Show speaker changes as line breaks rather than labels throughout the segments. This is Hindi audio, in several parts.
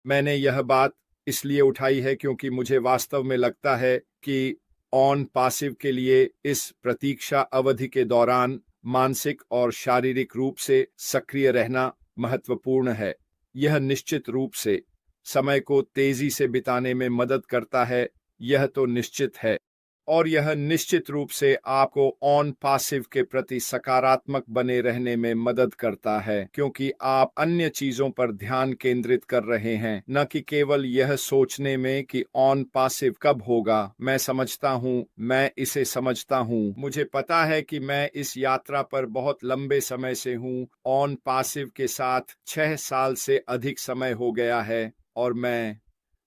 मैंने यह बात इसलिए उठाई है क्योंकि मुझे वास्तव में लगता है कि ऑन पासिव के लिए इस प्रतीक्षा अवधि के दौरान मानसिक और शारीरिक रूप से सक्रिय रहना महत्वपूर्ण है। यह निश्चित रूप से समय को तेजी से बिताने में मदद करता है, यह तो निश्चित है। और यह निश्चित रूप से आपको ऑन पासिव के प्रति सकारात्मक बने रहने में मदद करता है, क्योंकि आप अन्य चीजों पर ध्यान केंद्रित कर रहे हैं, न कि केवल यह सोचने में कि ऑन पासिव कब होगा। मैं इसे समझता हूँ। मुझे पता है कि मैं इस यात्रा पर बहुत लंबे समय से हूँ। ऑन पासिव के साथ 6 साल से अधिक समय हो गया है, और मैं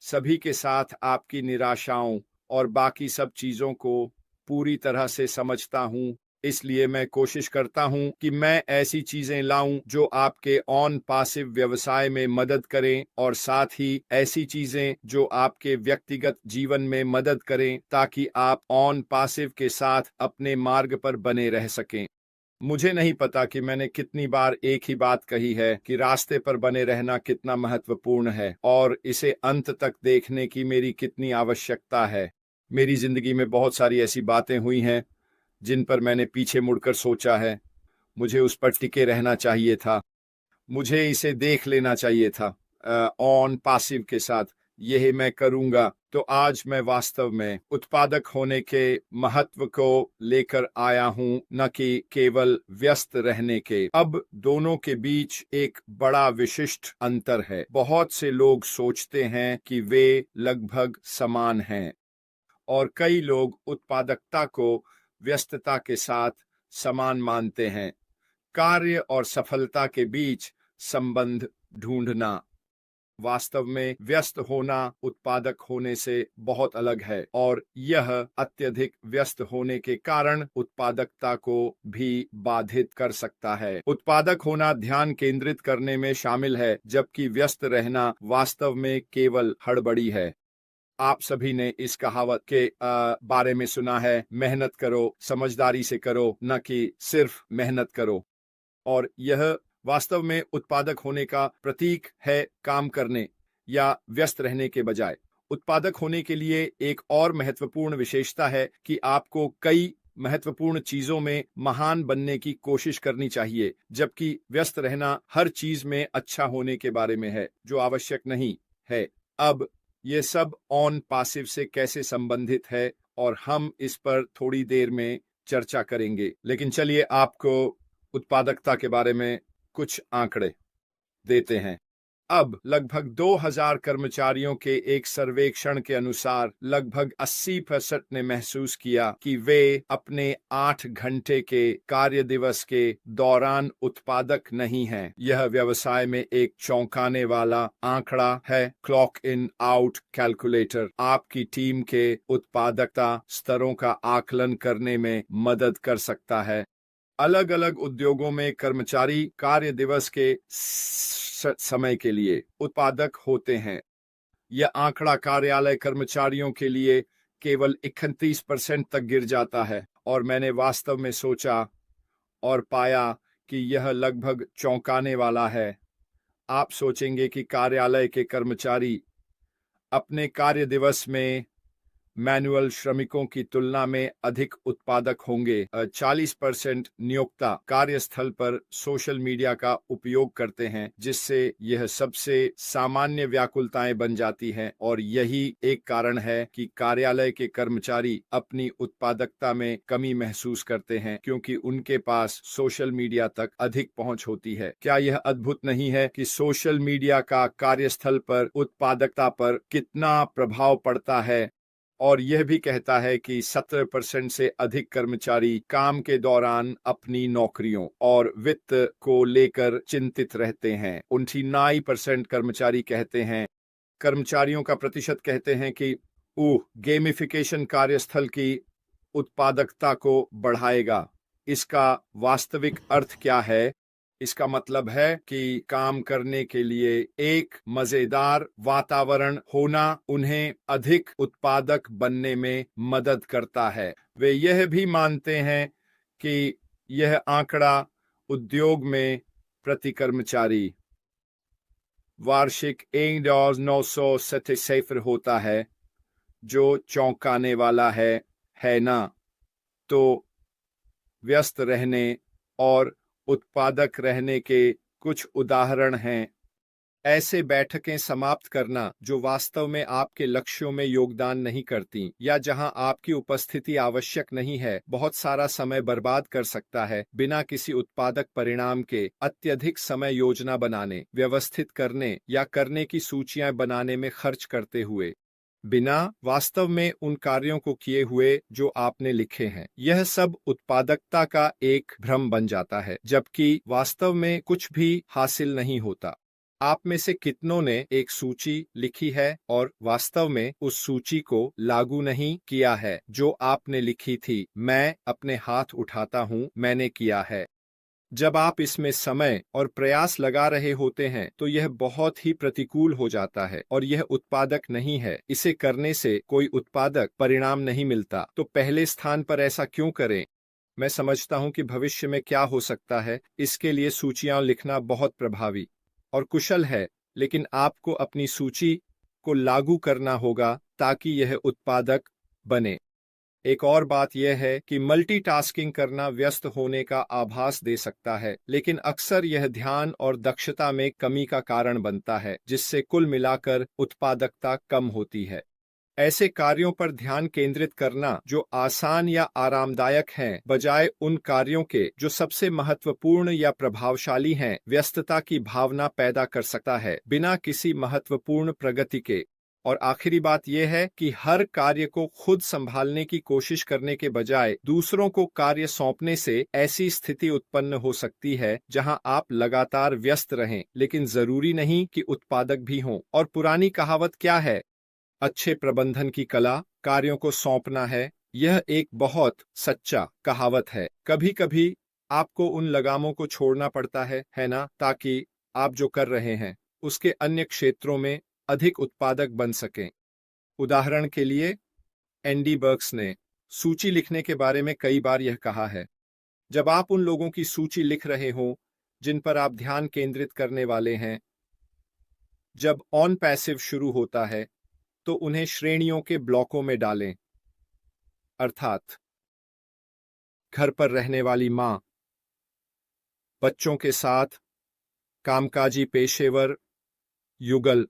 सभी के साथ आपकी निराशाओं और बाकी सब चीजों को पूरी तरह से समझता हूं। इसलिए मैं कोशिश करता हूं कि मैं ऐसी चीजें लाऊं जो आपके ऑन पासिव व्यवसाय में मदद करें, और साथ ही ऐसी चीजें जो आपके व्यक्तिगत जीवन में मदद करें, ताकि आप ऑन पासिव के साथ अपने मार्ग पर बने रह सकें। मुझे नहीं पता कि मैंने कितनी बार एक ही बात कही है कि रास्ते पर बने रहना कितना महत्वपूर्ण है, और इसे अंत तक देखने की मेरी कितनी आवश्यकता है। मेरी जिंदगी में बहुत सारी ऐसी बातें हुई हैं जिन पर मैंने पीछे मुड़कर सोचा है, मुझे उस पर टिके रहना चाहिए था, मुझे इसे देख लेना चाहिए था ऑन पासिव के साथ। यही मैं करूंगा। तो आज मैं वास्तव में उत्पादक होने के महत्व को लेकर आया हूं, न कि केवल व्यस्त रहने के। अब दोनों के बीच एक बड़ा विशिष्ट अंतर है। बहुत से लोग सोचते हैं कि वे लगभग समान हैं, और कई लोग उत्पादकता को व्यस्तता के साथ समान मानते हैं। कार्य और सफलता के बीच संबंध ढूंढना। वास्तव में व्यस्त होना उत्पादक होने से बहुत अलग है, और यह अत्यधिक व्यस्त होने के कारण उत्पादकता को भी बाधित कर सकता है। उत्पादक होना ध्यान केंद्रित करने में शामिल है, जबकि व्यस्त रहना वास्तव में केवल हड़बड़ी है। आप सभी ने इस कहावत के बारे में सुना है, मेहनत करो, समझदारी से करो, न कि सिर्फ मेहनत करो। और यह वास्तव में उत्पादक होने का प्रतीक है, काम करने या व्यस्त रहने के बजाय। उत्पादक होने के लिए एक और महत्वपूर्ण विशेषता है कि आपको कई महत्वपूर्ण चीजों में महान बनने की कोशिश करनी चाहिए, जबकि व्यस्त रहना हर चीज में अच्छा होने के बारे में है, जो आवश्यक नहीं है। अब ये सब ऑन पासिव से कैसे संबंधित है, और हम इस पर थोड़ी देर में चर्चा करेंगे। लेकिन चलिए आपको उत्पादकता के बारे में कुछ आंकड़े देते हैं। अब लगभग 2000 कर्मचारियों के एक सर्वेक्षण के अनुसार लगभग 80% ने महसूस किया कि वे अपने 8 घंटे के कार्य दिवस के दौरान उत्पादक नहीं हैं। यह व्यवसाय में एक चौंकाने वाला आंकड़ा है। क्लॉक इन आउट कैलकुलेटर आपकी टीम के उत्पादकता स्तरों का आकलन करने में मदद कर सकता है। अलग अलग उद्योगों में कर्मचारी कार्य दिवस के समय के लिए उत्पादक होते हैं। यह आंकड़ा कार्यालय कर्मचारियों के लिए केवल 31% तक गिर जाता है, और मैंने वास्तव में सोचा और पाया कि यह लगभग चौंकाने वाला है। आप सोचेंगे कि कार्यालय के कर्मचारी अपने कार्य दिवस में मैनुअल श्रमिकों की तुलना में अधिक उत्पादक होंगे। 40% नियोक्ता कार्यस्थल पर सोशल मीडिया का उपयोग करते हैं, जिससे यह सबसे सामान्य व्याकुलताएं बन जाती हैं, और यही एक कारण है कि कार्यालय के कर्मचारी अपनी उत्पादकता में कमी महसूस करते हैं, क्योंकि उनके पास सोशल मीडिया तक अधिक पहुंच होती है। क्या यह अद्भुत नहीं है कि सोशल मीडिया का कार्यस्थल पर उत्पादकता पर कितना प्रभाव पड़ता है? और यह भी कहता है कि 17% से अधिक कर्मचारी काम के दौरान अपनी नौकरियों और वित्त को लेकर चिंतित रहते हैं। 29% कर्मचारियों का प्रतिशत कहते हैं कि गेमिफिकेशन कार्यस्थल की उत्पादकता को बढ़ाएगा। इसका वास्तविक अर्थ क्या है? इसका मतलब है कि काम करने के लिए एक मजेदार वातावरण होना उन्हें अधिक उत्पादक बनने में मदद करता है। वे यह भी मानते हैं कि यह आंकड़ा उद्योग में प्रति कर्मचारी वार्षिक 1,977 होता है, जो चौंकाने वाला है ना? तो व्यस्त रहने और उत्पादक रहने के कुछ उदाहरण हैं। ऐसे बैठकें समाप्त करना जो वास्तव में आपके लक्ष्यों में योगदान नहीं करती या जहां आपकी उपस्थिति आवश्यक नहीं है, बहुत सारा समय बर्बाद कर सकता है बिना किसी उत्पादक परिणाम के। अत्यधिक समय योजना बनाने, व्यवस्थित करने या करने की सूचियां बनाने में खर्च करते हुए, बिना वास्तव में उन कार्यों को किए हुए जो आपने लिखे हैं। यह सब उत्पादकता का एक भ्रम बन जाता है, जबकि वास्तव में कुछ भी हासिल नहीं होता। आप में से कितनों ने एक सूची लिखी है और वास्तव में उस सूची को लागू नहीं किया है जो आपने लिखी थी? मैं अपने हाथ उठाता हूं, मैंने किया है। जब आप इसमें समय और प्रयास लगा रहे होते हैं तो यह बहुत ही प्रतिकूल हो जाता है और यह उत्पादक नहीं है। इसे करने से कोई उत्पादक परिणाम नहीं मिलता। तो पहले स्थान पर ऐसा क्यों करें? मैं समझता हूं कि भविष्य में क्या हो सकता है, इसके लिए सूचियां लिखना बहुत प्रभावी और कुशल है, लेकिन आपको अपनी सूची को लागू करना होगा ताकि यह उत्पादक बने। एक और बात यह है कि मल्टीटास्किंग करना व्यस्त होने का आभास दे सकता है, लेकिन अक्सर यह ध्यान और दक्षता में कमी का कारण बनता है, जिससे कुल मिलाकर उत्पादकता कम होती है। ऐसे कार्यों पर ध्यान केंद्रित करना जो आसान या आरामदायक हैं, बजाय उन कार्यों के जो सबसे महत्वपूर्ण या प्रभावशाली हैं, व्यस्तता की भावना पैदा कर सकता है बिना किसी महत्वपूर्ण प्रगति के। और आखिरी बात यह है कि हर कार्य को खुद संभालने की कोशिश करने के बजाय दूसरों को कार्य सौंपने से ऐसी स्थिति उत्पन्न हो सकती है जहां आप लगातार व्यस्त रहें, लेकिन जरूरी नहीं कि उत्पादक भी हों। और पुरानी कहावत क्या है? अच्छे प्रबंधन की कला कार्यों को सौंपना है। यह एक बहुत सच्चा कहावत है। कभी कभी आपको उन लगामों को छोड़ना पड़ता है ना, ताकि आप जो कर रहे हैं उसके अन्य क्षेत्रों में अधिक उत्पादक बन सकें। उदाहरण के लिए, एंडी बर्क्स ने सूची लिखने के बारे में कई बार यह कहा है, जब आप उन लोगों की सूची लिख रहे हों जिन पर आप ध्यान केंद्रित करने वाले हैं, जब ऑन पैसिव शुरू होता है तो उन्हें श्रेणियों के ब्लॉकों में डालें। अर्थात घर पर रहने वाली मां, बच्चों के साथ कामकाजी पेशेवर, युगल,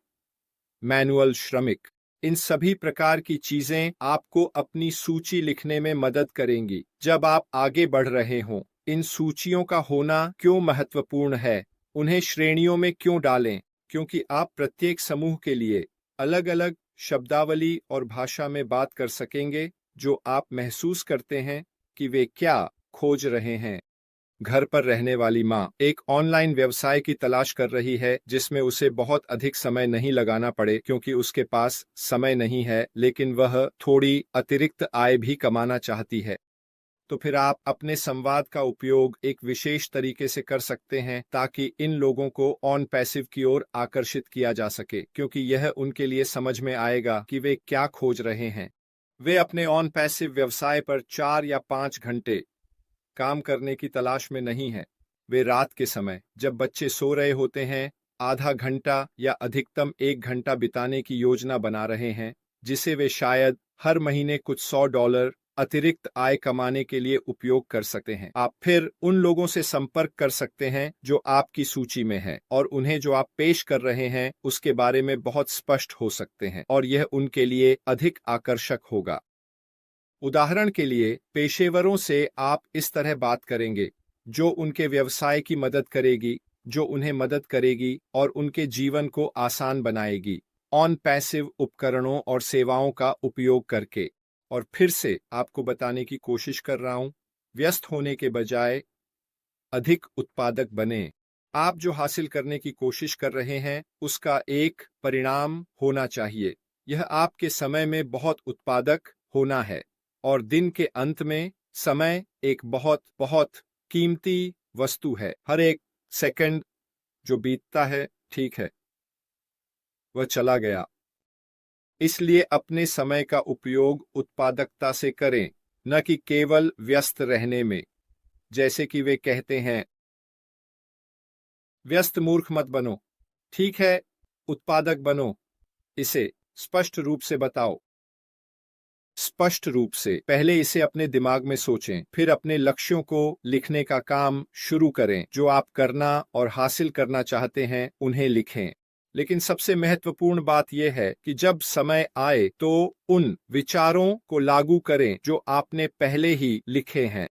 मैनुअल श्रमिक, इन सभी प्रकार की चीजें आपको अपनी सूची लिखने में मदद करेंगी जब आप आगे बढ़ रहे हों। इन सूचियों का होना क्यों महत्वपूर्ण है? उन्हें श्रेणियों में क्यों डालें? क्योंकि आप प्रत्येक समूह के लिए अलग अलग शब्दावली और भाषा में बात कर सकेंगे जो आप महसूस करते हैं कि वे क्या खोज रहे हैं। घर पर रहने वाली मां एक ऑनलाइन व्यवसाय की तलाश कर रही है जिसमें उसे बहुत अधिक समय नहीं लगाना पड़े क्योंकि उसके पास समय नहीं है, लेकिन वह थोड़ी अतिरिक्त आय भी कमाना चाहती है। तो फिर आप अपने संवाद का उपयोग एक विशेष तरीके से कर सकते हैं ताकि इन लोगों को ऑन पैसिव की ओर आकर्षित किया जा सके, क्योंकि यह उनके लिए समझ में आएगा कि वे क्या खोज रहे हैं। वे अपने ऑन पैसिव व्यवसाय पर 4 या 5 घंटे काम करने की तलाश में नहीं हैं। वे रात के समय, जब बच्चे सो रहे होते हैं, आधा घंटा या अधिकतम 1 घंटा बिताने की योजना बना रहे हैं, जिसे वे शायद हर महीने कुछ $100 अतिरिक्त आय कमाने के लिए उपयोग कर सकते हैं। आप फिर उन लोगों से संपर्क कर सकते हैं जो आपकी सूची में हैं और उन्हें जो आप पेश कर रहे हैं उसके बारे में बहुत स्पष्ट हो सकते हैं और यह उनके लिए अधिक आकर्षक होगा। उदाहरण के लिए, पेशेवरों से आप इस तरह बात करेंगे जो उनके व्यवसाय की मदद करेगी, जो उन्हें मदद करेगी और उनके जीवन को आसान बनाएगी, ऑन पैसिव उपकरणों और सेवाओं का उपयोग करके। और फिर से आपको बताने की कोशिश कर रहा हूं, व्यस्त होने के बजाय अधिक उत्पादक बने। आप जो हासिल करने की कोशिश कर रहे हैं उसका एक परिणाम होना चाहिए। यह आपके समय में बहुत उत्पादक होना है। और दिन के अंत में समय एक बहुत बहुत कीमती वस्तु है। हर एक सेकंड जो बीतता है, ठीक है, वह चला गया। इसलिए अपने समय का उपयोग उत्पादकता से करें, न कि केवल व्यस्त रहने में। जैसे कि वे कहते हैं, व्यस्त मूर्ख मत बनो। ठीक है, उत्पादक बनो। इसे स्पष्ट रूप से बताओ। स्पष्ट रूप से पहले इसे अपने दिमाग में सोचें, फिर अपने लक्ष्यों को लिखने का काम शुरू करें। जो आप करना और हासिल करना चाहते हैं उन्हें लिखें। लेकिन सबसे महत्वपूर्ण बात यह है कि जब समय आए तो उन विचारों को लागू करें जो आपने पहले ही लिखे हैं।